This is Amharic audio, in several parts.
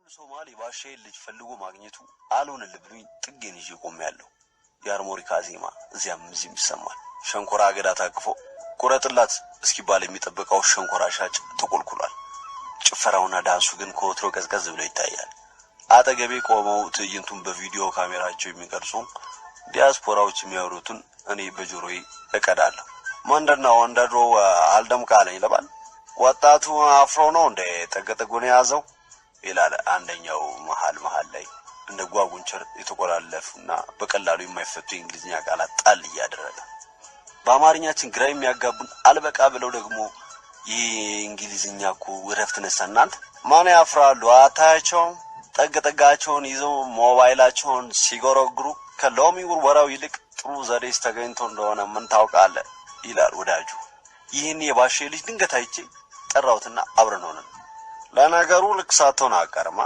ሶማሌ ባሻዬ ልጅ ፈልጎ ማግኘቱ አልሆነል ብሎኝ ጥጌን ይዤ ቆሜያለሁ። የአርሞኒካ ዜማ እዚያም እዚህም ይሰማል። ሸንኮራ አገዳ ታቅፎ ቁረጥላት እስኪባል የሚጠብቀው ሸንኮራ ሻጭ ተቆልኩሏል። ጭፈራውና ዳንሱ ግን ከወትሮ ቀዝቀዝ ብሎ ይታያል። አጠገቤ ቆመው ትዕይንቱን በቪዲዮ ካሜራቸው የሚቀርጹ ዲያስፖራዎች የሚያወሩትን እኔ በጆሮዬ እቀዳለሁ። ማንደናው አንዳድሮ አልደምቃለኝ ለባል ወጣቱ አፍሮ ነው እንደ ጠገጠጎን ያዘው ይላል አንደኛው መሃል ላይ እንደ ጓጉንቸር የተቆላለፉና በቀላሉ የማይፈቱ እንግሊዝኛ ቃላት ጣል ያደረገ በአማርኛችን ግራ የሚያጋቡን አልበቃ ብለው ደግሞ የእንግሊዝኛ እኮ ወረፍት ነሳናንት ማን ያፍራሉ አታያቸው ጠገጠጋቸውን ይዘው ሞባይላቸውን ሲጎረግሩ ከሎሚ ወራው ይልቅ ጥሩ ዘዴስ ተገኝቶ እንደሆነ ምን ታውቃለህ ይላል ወዳጁ። ይህን የባሼ ልጅ ድንገት አይቼ ጠራውትና አብረን ሆነን ለነገሩ ልክሳቶን አቀርማ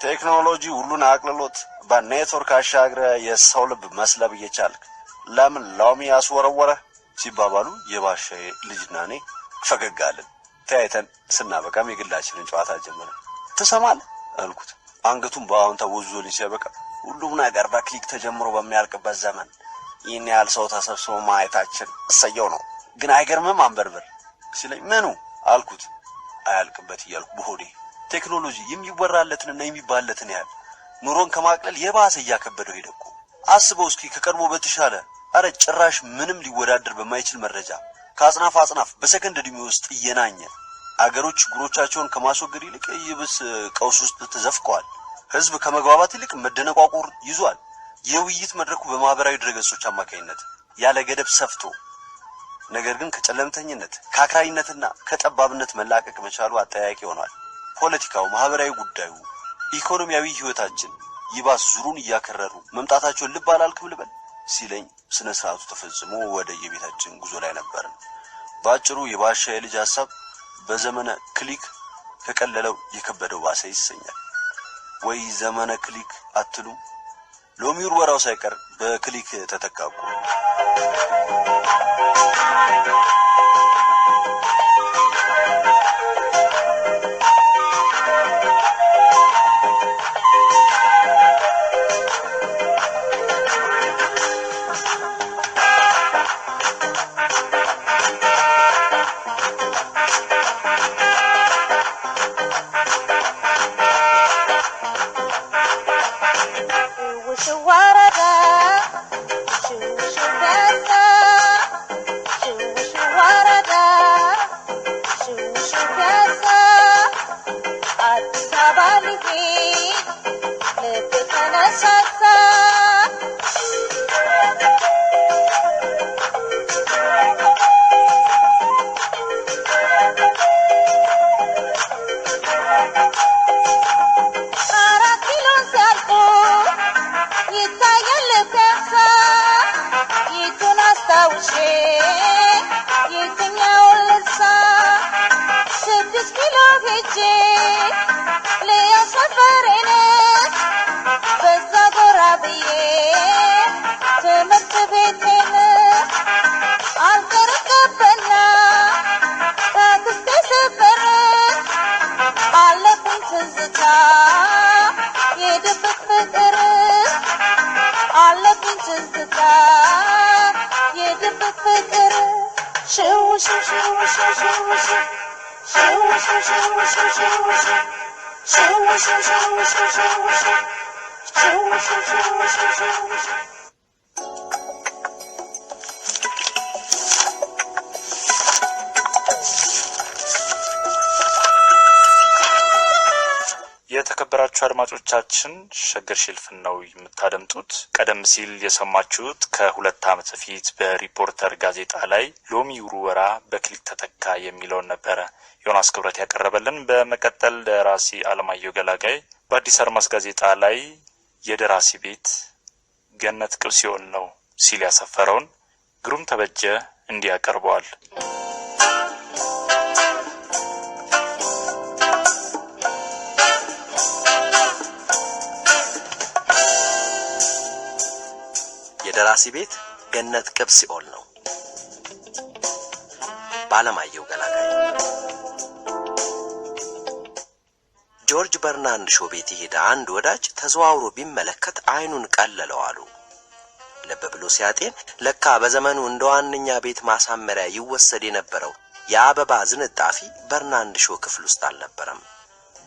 ቴክኖሎጂ ሁሉን አቅልሎት በኔትወርክ አሻግረ የሰው ልብ መስለብ እየቻልክ ለምን ሎሚ ያስወረወረ ሲባባሉ የባሼ ልጅና እኔ ፈገጋለን። ተያይተን ስናበቃም የግላችንን ጨዋታ ጀመረ። ትሰማለህ አልኩት። አንገቱን በአሁን ተወዞልኝ ሲያበቃ ሁሉም ነገር በክሊክ ተጀምሮ በሚያልቅበት ዘመን ይህን ያህል ሰው ተሰብስቦ ማየታችን እሰየው ነው። ግን አይገርምም አንበርብር ሲለኝ ምኑ አልኩት። አያልቅበት እያልኩ በሆዴ ቴክኖሎጂ የሚወራለትንና የሚባለትን ያህል ኑሮን ከማቅለል የባሰ እያከበደው ሄደኩ። አስበው እስኪ ከቀድሞ በተሻለ አረ ጭራሽ ምንም ሊወዳደር በማይችል መረጃ ከአጽናፍ አጽናፍ በሰከንድ ዕድሜ ውስጥ እየናኘ አገሮች ችግሮቻቸውን ከማስወገድ ይልቅ ይብስ ቀውስ ውስጥ ተዘፍቀዋል። ህዝብ ከመግባባት ይልቅ መደነቋቁር ይዟል። የውይይት መድረኩ በማህበራዊ ድረገጾች አማካይነት ያለ ገደብ ሰፍቶ ነገር ግን ከጨለምተኝነት ከአክራሪነትና ከጠባብነት መላቀቅ መቻሉ አጠያቂ ሆኗል። ፖለቲካው፣ ማህበራዊ ጉዳዩ፣ ኢኮኖሚያዊ ህይወታችን ይባስ ዙሩን እያከረሩ መምጣታቸውን ልብ አላልክም ልበል ሲለኝ ስነ ስርዓቱ ተፈጽሞ ወደ የቤታችን ጉዞ ላይ ነበርን። ባጭሩ የባሻ የልጅ ሐሳብ በዘመነ ክሊክ ከቀለለው የከበደው ባሰ ይሰኛል። ወይ ዘመነ ክሊክ አትሉ? ሎሚር ወራው ሳይቀር በክሊክ ተተካኩ። የተከበራችሁ አድማጮቻችን ሸገር ሼልፍን ነው የምታደምጡት። ቀደም ሲል የሰማችሁት ከሁለት ዓመት በፊት በሪፖርተር ጋዜጣ ላይ ሎሚ ውርወራ በክሊክ ተተካ የሚለውን ነበረ ዮናስ ክብረት ያቀረበልን። በመቀጠል ደራሲ አለማየሁ ገላጋይ በአዲስ አድማስ ጋዜጣ ላይ የደራሲ ቤት ገነት ቅብሲዮን ነው ሲል ያሰፈረውን ግሩም ተበጀ እንዲያቀርበዋል። የደራሲ ቤት ገነት ቅብሲዮን ነው ባለማየሁ ገላጋይ። ጆርጅ በርናንድ ሾው ቤት የሄደ አንድ ወዳጅ ተዘዋውሮ ቢመለከት አይኑን ቀለለው አሉ። ልብ ብሎ ሲያጤን ለካ በዘመኑ እንደ ዋነኛ ቤት ማሳመሪያ ይወሰድ የነበረው የአበባ ዝንጣፊ በርናንድ ሾው ክፍል ውስጥ አልነበረም።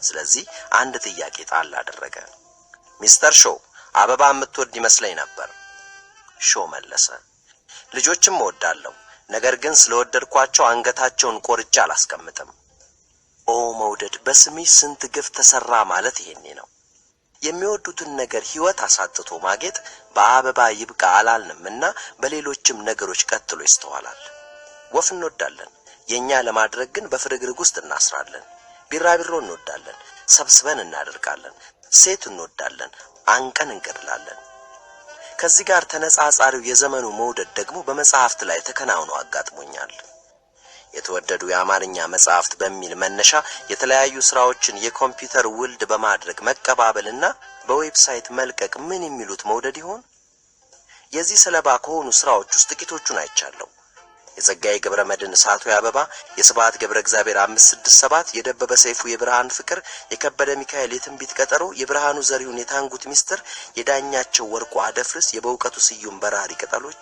ስለዚህ አንድ ጥያቄ ጣል አደረገ። ሚስተር ሾው አበባ የምትወድ ይመስለኝ ነበር። ሾው መለሰ፣ ልጆችም እወዳለሁ፣ ነገር ግን ስለወደድኳቸው አንገታቸውን ቆርጬ አላስቀምጥም። ኦ መውደድ በስምሽ ስንት ግፍ ተሰራ ማለት ይሄኔ ነው። የሚወዱትን ነገር ህይወት አሳጥቶ ማጌጥ በአበባ ይብቃ አላልንምና በሌሎችም ነገሮች ቀጥሎ ይስተዋላል። ወፍ እንወዳለን፣ የኛ ለማድረግ ግን በፍርግርግ ውስጥ እናስራለን። ቢራቢሮ እንወዳለን፣ ሰብስበን እናደርጋለን። ሴት እንወዳለን፣ አንቀን እንገድላለን። ከዚህ ጋር ተነጻጻሪው የዘመኑ መውደድ ደግሞ በመጽሐፍት ላይ ተከናውኖ አጋጥሞኛል። የተወደዱ የአማርኛ መጽሐፍት በሚል መነሻ የተለያዩ ስራዎችን የኮምፒውተር ውልድ በማድረግ መቀባበልና በዌብሳይት መልቀቅ ምን የሚሉት መውደድ ይሆን? የዚህ ሰለባ ከሆኑ ስራዎች ውስጥ ጥቂቶቹን አይቻለሁ። የጸጋዬ ገብረመድህን እሳቱ አበባ፣ የስብሐት ገብረ እግዚአብሔር 567፣ የደበበ ሰይፉ የብርሃን ፍቅር፣ የከበደ ሚካኤል የትንቢት ቀጠሮ፣ የብርሃኑ ዘሪሁን የታንጉት ሚስጥር፣ የዳኛቸው ወርቁ አደፍርስ፣ የበእውቀቱ ስዩም በራሪ ቅጠሎች።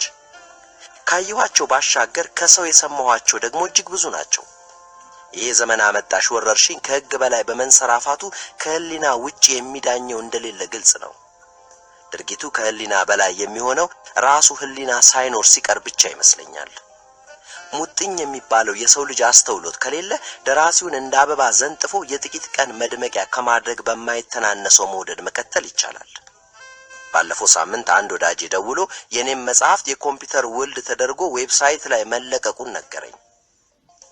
ካየኋቸው ባሻገር ከሰው የሰማኋቸው ደግሞ እጅግ ብዙ ናቸው። ይህ ዘመን አመጣሽ ወረርሽኝ ከህግ በላይ በመንሰራፋቱ ከህሊና ውጪ የሚዳኘው እንደሌለ ግልጽ ነው። ድርጊቱ ከህሊና በላይ የሚሆነው ራሱ ህሊና ሳይኖር ሲቀር ብቻ ይመስለኛል። ሙጥኝ የሚባለው የሰው ልጅ አስተውሎት ከሌለ ደራሲውን እንደ አበባ ዘንጥፎ የጥቂት ቀን መድመቂያ ከማድረግ በማይተናነሰው መውደድ መቀጠል ይቻላል። ባለፈው ሳምንት አንድ ወዳጅ ደውሎ የኔም መጽሐፍ የኮምፒውተር ውልድ ተደርጎ ዌብሳይት ላይ መለቀቁን ነገረኝ።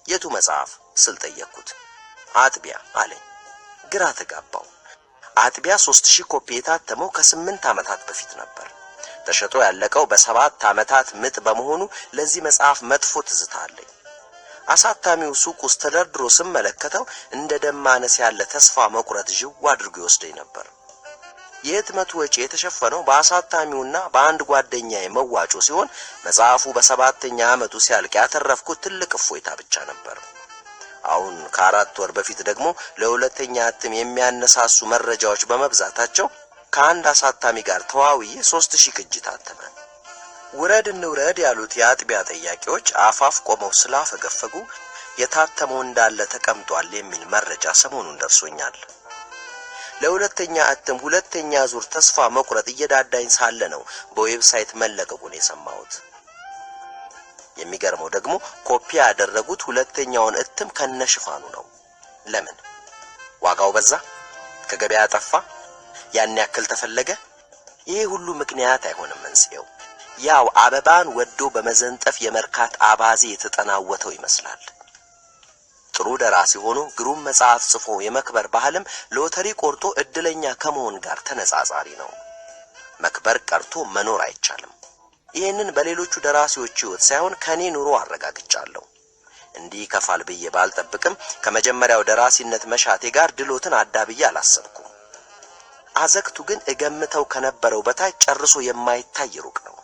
የቱ መጽሐፍ ስል ጠየቅኩት። አጥቢያ አለኝ። ግራ ተጋባው። አጥቢያ 3000 ኮፒ የታተመው ከ8 ዓመታት በፊት ነበር። ተሸጦ ያለቀው በ7 ዓመታት ምጥ በመሆኑ ለዚህ መጽሐፍ መጥፎ ትዝታ አለኝ። አሳታሚው ሱቅ ውስጥ ተደርድሮ ስመለከተው እንደ ደማነስ ያለ ተስፋ መቁረጥ ጅው አድርጎ ይወስደኝ ነበር። የህትመቱ ወጪ የተሸፈነው በአሳታሚውና በአንድ ጓደኛዬ መዋጮ ሲሆን መጽሐፉ በ7ኛ ዓመቱ ሲያልቅ ያተረፍኩት ትልቅ እፎይታ ብቻ ነበር። አሁን ከ4 ወር በፊት ደግሞ ለሁለተኛ እትም የሚያነሳሱ መረጃዎች በመብዛታቸው ከአንድ አሳታሚ ጋር ተዋውዬ 3000 ቅጂ ታተመ። ውረድ እንውረድ ያሉት የአጥቢያ ጠያቂዎች አፋፍ ቆመው ስላፈገፈጉ የታተመው እንዳለ ተቀምጧል የሚል መረጃ ሰሞኑን ደርሶኛል። ለሁለተኛ እትም ሁለተኛ ዙር ተስፋ መቁረጥ እየዳዳኝ ሳለ ነው በዌብሳይት መለቀቁን የሰማሁት። የሚገርመው ደግሞ ኮፒ ያደረጉት ሁለተኛውን እትም ከነሽፋኑ ነው። ለምን? ዋጋው በዛ? ከገበያ ጠፋ? ያን ያክል ተፈለገ? ይሄ ሁሉ ምክንያት አይሆንም። መንስኤው ያው አበባን ወዶ በመዘንጠፍ የመርካት አባዜ የተጠናወተው ይመስላል። ጥሩ ደራሲ ሆኖ ግሩም መጽሐፍ ጽፎ የመክበር ባህልም ሎተሪ ቆርጦ እድለኛ ከመሆን ጋር ተነጻጻሪ ነው። መክበር ቀርቶ መኖር አይቻልም። ይሄንን በሌሎቹ ደራሲዎች ሕይወት ሳይሆን ከኔ ኑሮ አረጋግጫለሁ። እንዲህ ከፋል ብዬ ባልጠብቅም ከመጀመሪያው ደራሲነት መሻቴ ጋር ድሎትን አዳብዬ አላሰብኩም። አዘክቱ ግን እገምተው ከነበረው በታች ጨርሶ የማይታይ ሩቅ ነው።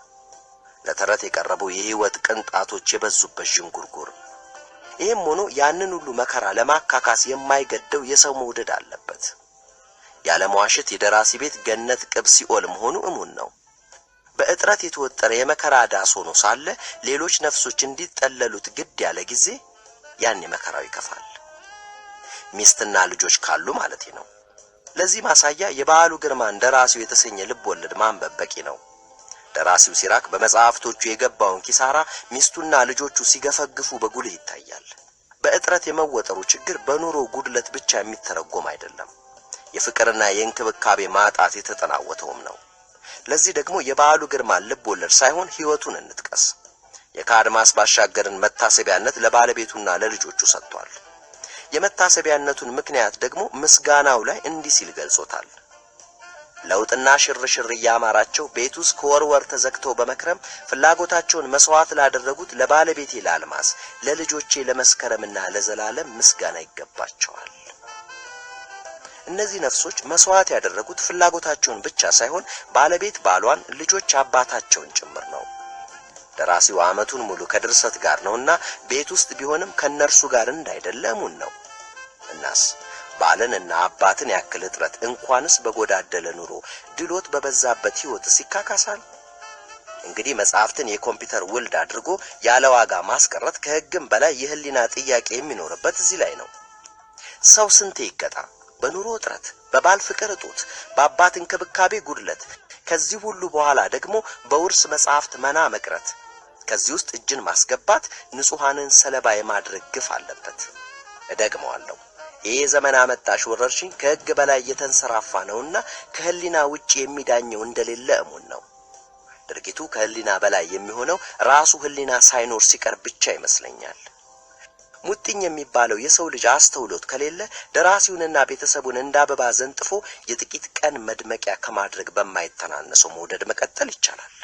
ለተረት የቀረበው የህይወት ቅንጣቶች የበዙበት ዥንጉርጉር። ይሄም ሆኖ ያንን ሁሉ መከራ ለማካካስ የማይገደው የሰው መውደድ አለበት። ያለ መዋሸት የደራሲ ቤት ገነት ቅብ ሲኦል መሆኑ እሙን ነው። በእጥረት የተወጠረ የመከራ ዳስ ሆኖ ሳለ ሌሎች ነፍሶች እንዲጠለሉት ግድ ያለ ጊዜ ያን መከራው ይከፋል። ሚስትና ልጆች ካሉ ማለት ነው። ለዚህ ማሳያ የበዓሉ ግርማን ደራሲው የተሰኘ ልብ ወለድ ማንበብ በቂ ነው። ደራሲው ሲራክ በመጽሐፍቶቹ የገባውን ኪሳራ ሚስቱና ልጆቹ ሲገፈግፉ በጉልህ ይታያል። በእጥረት የመወጠሩ ችግር በኑሮ ጉድለት ብቻ የሚተረጎም አይደለም። የፍቅርና የእንክብካቤ ማጣት የተጠናወተውም ነው። ለዚህ ደግሞ የበዓሉ ግርማን ልብ ወለድ ሳይሆን ህይወቱን እንጥቀስ። የካድማስ ባሻገርን መታሰቢያነት ለባለቤቱና ለልጆቹ ሰጥቷል። የመታሰቢያነቱን ምክንያት ደግሞ ምስጋናው ላይ እንዲህ ሲል ገልጾታል። ለውጥና ሽርሽር ያማራቸው ቤት ውስጥ ከወርወር ተዘግተው በመክረም ፍላጎታቸውን መስዋዕት ላደረጉት ለባለቤቴ ለአልማዝ፣ ለልጆቼ ለመስከረምና ለዘላለም ምስጋና ይገባቸዋል። እነዚህ ነፍሶች መስዋዕት ያደረጉት ፍላጎታቸውን ብቻ ሳይሆን ባለቤት ባሏን፣ ልጆች አባታቸውን ጭምር ነው። ደራሲው ዓመቱን ሙሉ ከድርሰት ጋር ነውና ቤት ውስጥ ቢሆንም ከነርሱ ጋር እንዳይደለሙን ነው። እናስ ባልንና አባትን ያክል እጥረት እንኳንስ በጎዳደለ ኑሮ ድሎት በበዛበት ህይወት ሲካካሳል። እንግዲህ መጽሐፍትን የኮምፒውተር ውልድ አድርጎ ያለ ዋጋ ማስቀረት ከህግም በላይ የህሊና ጥያቄ የሚኖርበት እዚህ ላይ ነው። ሰው ስንቴ ይቀጣ በኑሮ እጥረት፣ በባል ፍቅር እጦት፣ በአባት እንክብካቤ ጉድለት፣ ከዚህ ሁሉ በኋላ ደግሞ በውርስ መጽሐፍት መና መቅረት። ከዚህ ውስጥ እጅን ማስገባት ንጹሃንን ሰለባ የማድረግ ግፍ አለበት። እደግመዋለሁ፣ ይህ ዘመን አመጣሽ ወረርሽኝ ከህግ በላይ የተንሰራፋ ነውና ከህሊና ውጪ የሚዳኘው እንደሌለ እሙን ነው። ድርጊቱ ከህሊና በላይ የሚሆነው ራሱ ህሊና ሳይኖር ሲቀር ብቻ ይመስለኛል። ሙጥኝ የሚባለው የሰው ልጅ አስተውሎት ከሌለ ደራሲውንና ቤተሰቡን እንዳበባ ዘንጥፎ የጥቂት ቀን መድመቂያ ከማድረግ በማይተናነሰው መውደድ መቀጠል ይቻላል።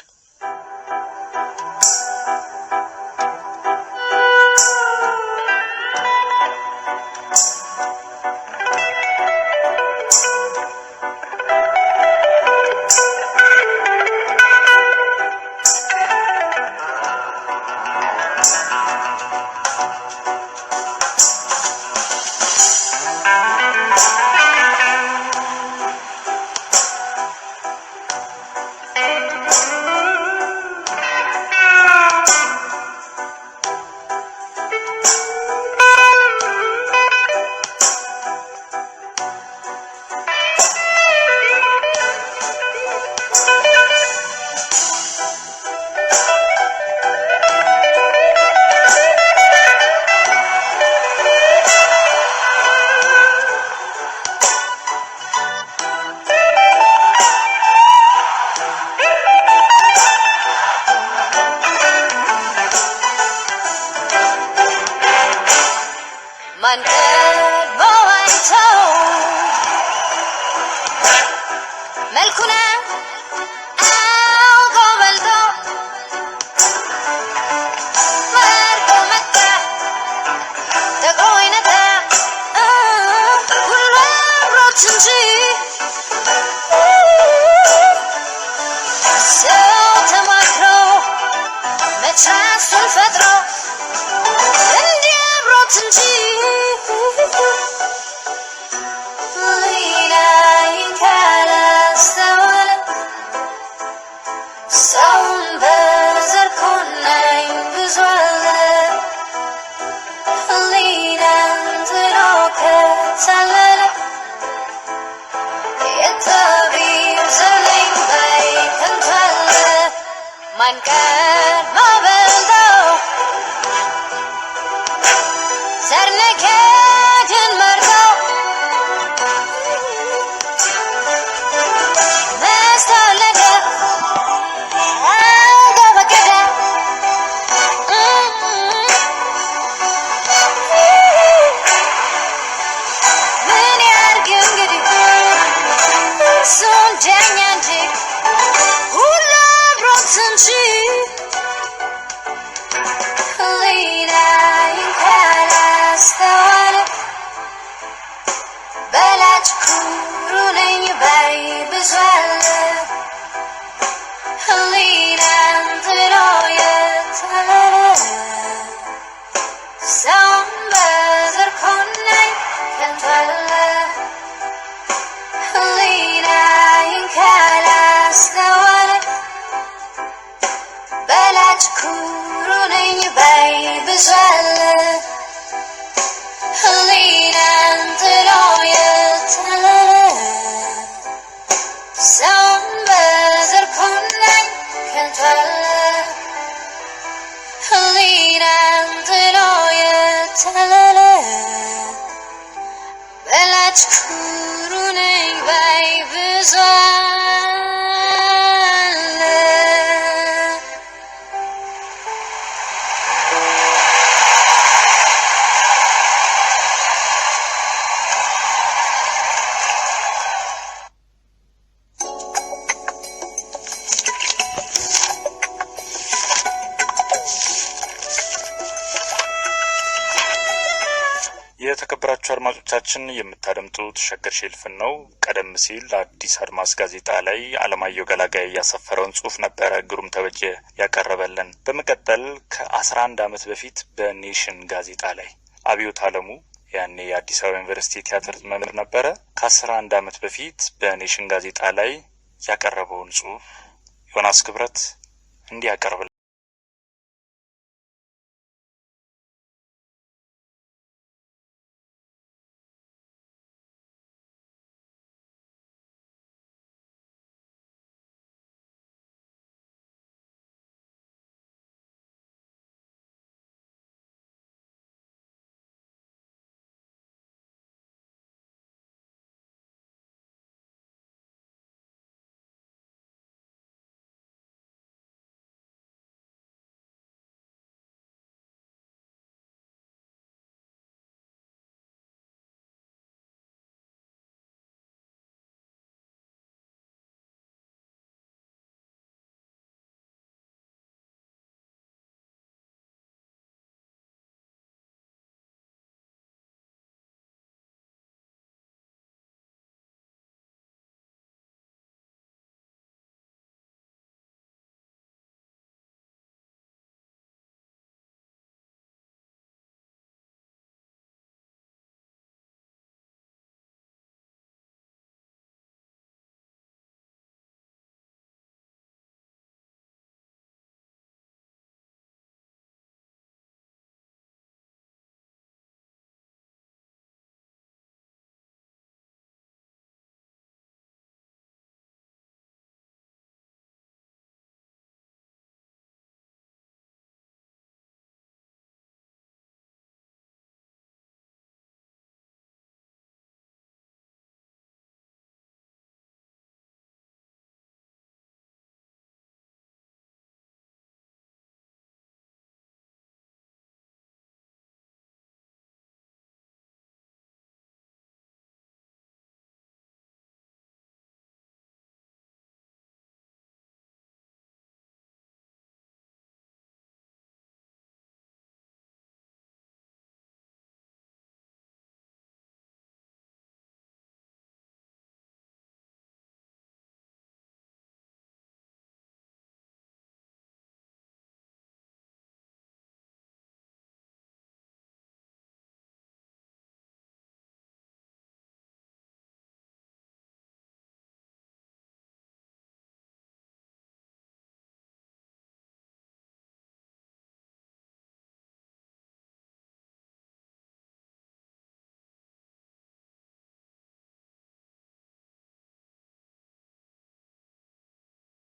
የተከበራችሁ አድማጮቻችን የምታደምጡት ሸገር ሼልፍን ነው። ቀደም ሲል አዲስ አድማስ ጋዜጣ ላይ አለማየሁ ገላጋይ ያሰፈረውን ጽሑፍ ነበረ ግሩም ተበጀ ያቀረበልን። በመቀጠል ከ11 ዓመት በፊት በኔሽን ጋዜጣ ላይ አብዮት አለሙ ያኔ የአዲስ አበባ ዩኒቨርሲቲ ቲያትር መምህር ነበረ። ከ11 ዓመት በፊት በኔሽን ጋዜጣ ላይ ያቀረበውን ጽሑፍ ዮናስ ክብረት እንዲያቀርብ